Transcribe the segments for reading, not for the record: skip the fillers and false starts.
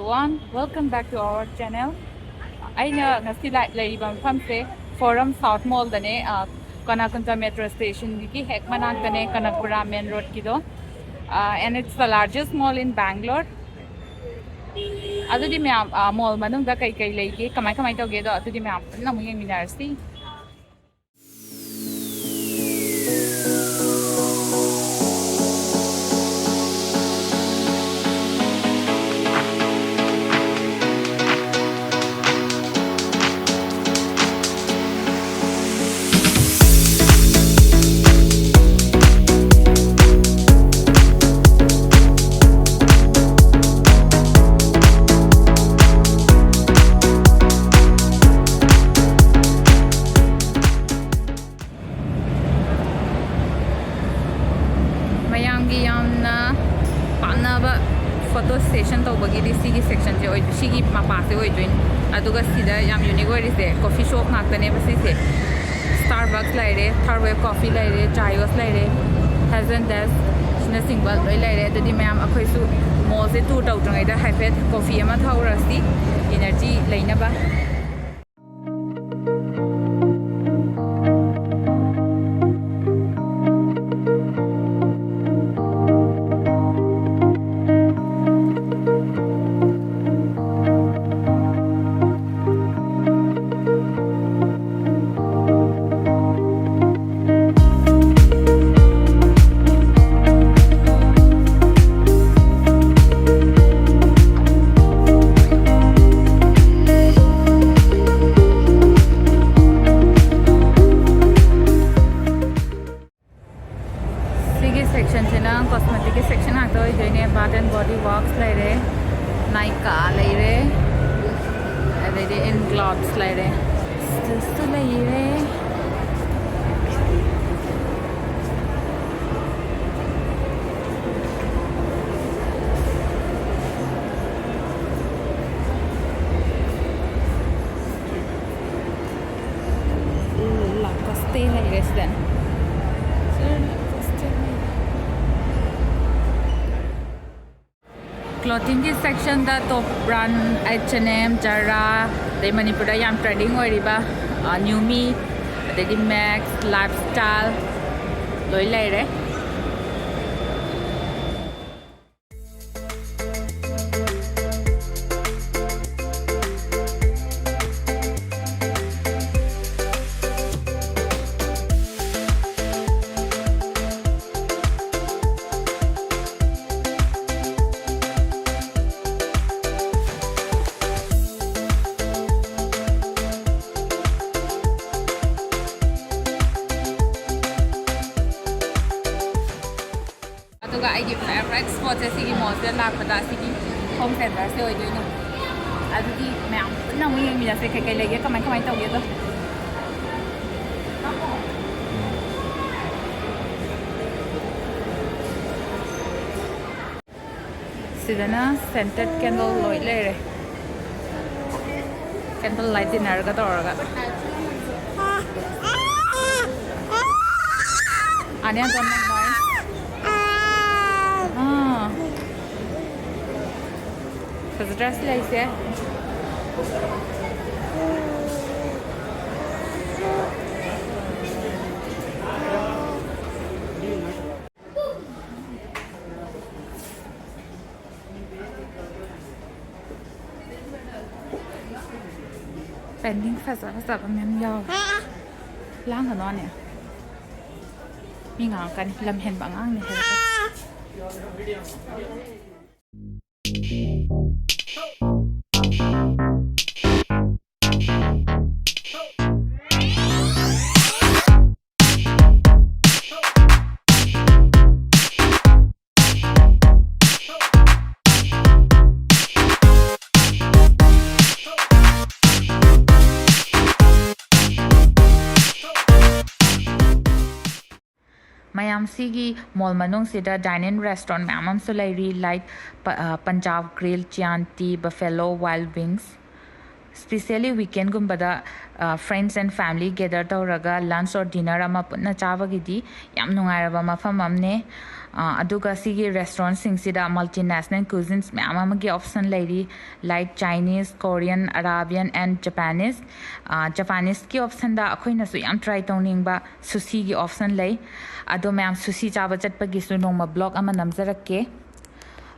everyone, welcome back to our channel. Aina ngasi laibang famse Forum South Mall dane Kanakunta Metro Station ki hek manak dane Kanakpura Main Road kido. And it's the largest mall in Bangalore. Adudi ma'am mall manung da kai leiki kamai tawge do adudi ma'am namu yeng minarsi. Photo station to bagi di sigi section je oi sigi mapa se oi join aduga sida yam unique oi se coffee shop ngakta ne basi se Starbucks laire third wave coffee laire chayos laire hazen des sina single oi laire adudi ma'am akhoi su mall se tour tau tangai da haifet coffee ama thaurasi energy leina ba section chena cosmetic section ato joine bath and body works laire Nika laire adede in clothes laire stu laire la coste laire then clothing ki section da top brand H&M Zara de Manipur da yam trending oi riba new me de Max lifestyle loi lai re I give favorite spot se sigi mall se la pada sigi home center se oi doino adudi ma'am na mu yeng mi se kai lege kamai tau ge to sidana scented candle loi le re candle light dinner ga to ga anya ton mai Здравствуйте. Pending fasa pamem yaw. Lang ka no ne. Mi nga kan lam hen bangang ni. Mayam sigi mall manung sida dine-in restaurant mamam sulai like Punjab Grill, Chianti, Buffalo Wild Wings, specially weekend गुंबदा friends and family gather तौरगा lunch और dinner अमा पुन्ना चाबगिदी याम नुंगाइरबा मफम अमने अदुगा सिगी रेस्टोरेंट सिंगसिदा मल्टीनेशनल कुजिन्स मैम अमगी ऑप्शन लेरी like Chinese Korean Arabian and Japanese Japanese की ऑप्शन दा अखोइनसु याम ट्राई तौनिंगबा सुशी की ऑप्शन लई अदो मैम सुशी चाबा चटपगिसु नोंमा ब्लॉग अमा नमजरक्के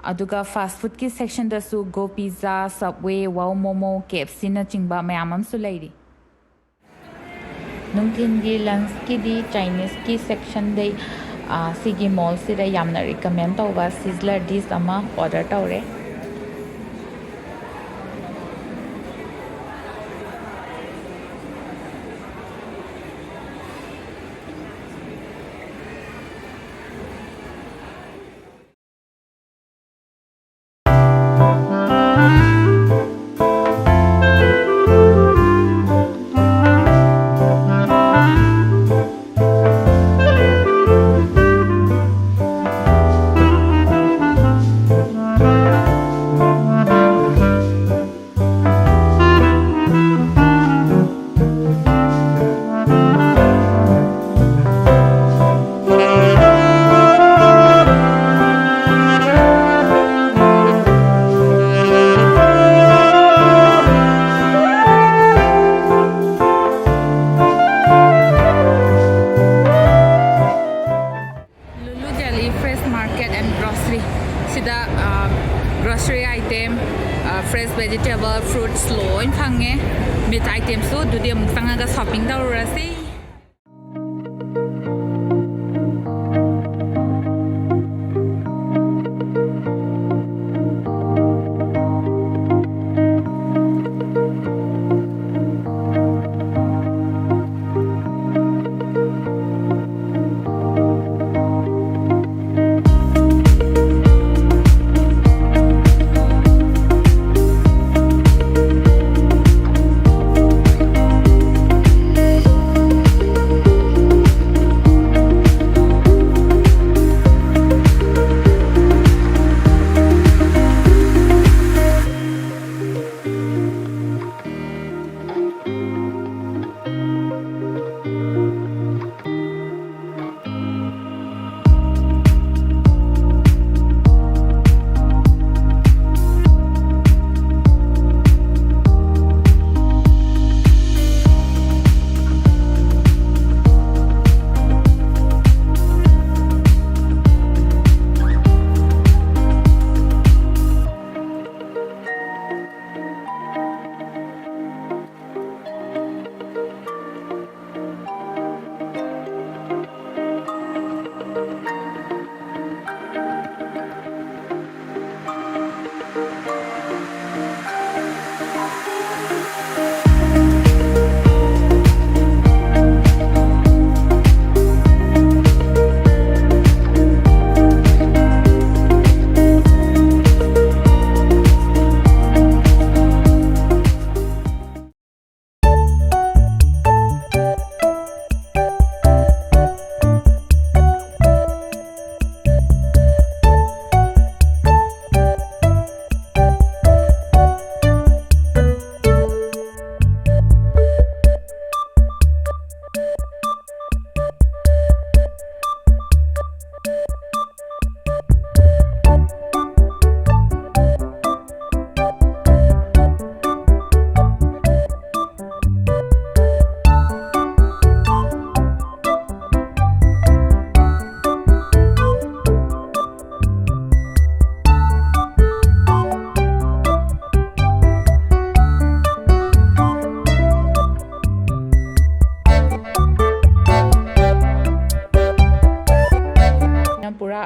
अदुगा फास्ट फूड की सेक्शन दसु गो pizza Subway wow momo KFC न चिंगबा मैम अमसु लेरी नुंथिनगी लंच की दी चाइनीज की सेक्शन दे सिगी मॉल से यामना रिकमेंड तौबा सिजलर डिश अमा order तौरे grocery item, fresh vegetable, fruits loin phange, meat items so do dia muksangaga shopping tawrasi.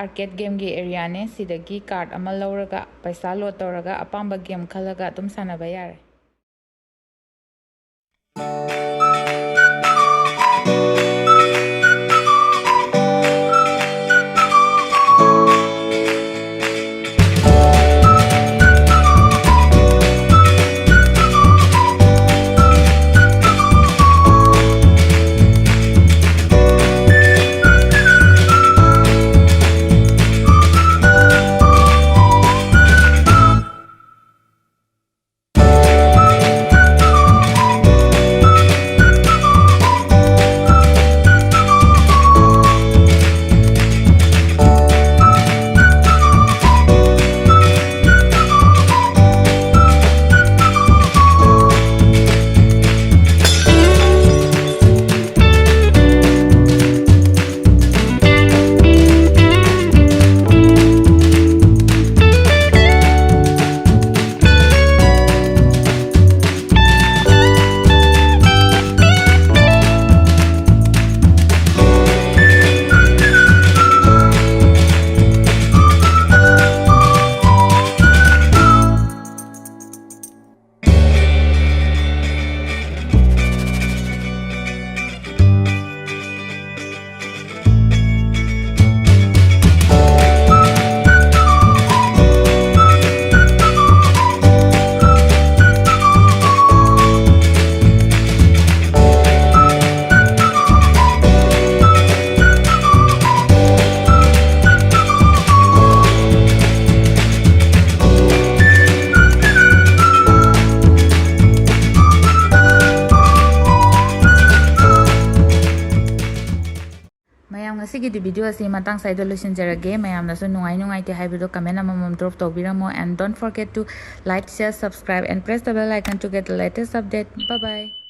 Arcade game की area ने सिदगी card अमल लौरगा पैसा load तौरगा अपांबा game खलगा तुम सानबा यारे ꯉꯁꯤꯒꯤꯗꯤ ꯚꯤꯗꯤꯑꯣ ꯑꯁꯤ ꯃꯇꯥꯡ ꯁ꯭ꯋꯥꯏꯗ ꯂꯣꯏꯁꯤꯟꯖꯔꯒꯦ ꯃꯌꯥꯝꯅꯁꯨ ꯅꯨꯡꯉꯥꯏꯇꯦ ꯍꯥꯏꯕꯗꯣ ꯀꯃꯦꯟ ꯑꯃꯃꯝ ꯗ꯭ꯔꯣꯞ ꯇꯧꯕꯤꯔꯝꯃꯣ and don't forget to like share subscribe and press the bell icon to get the latest update. Bye bye.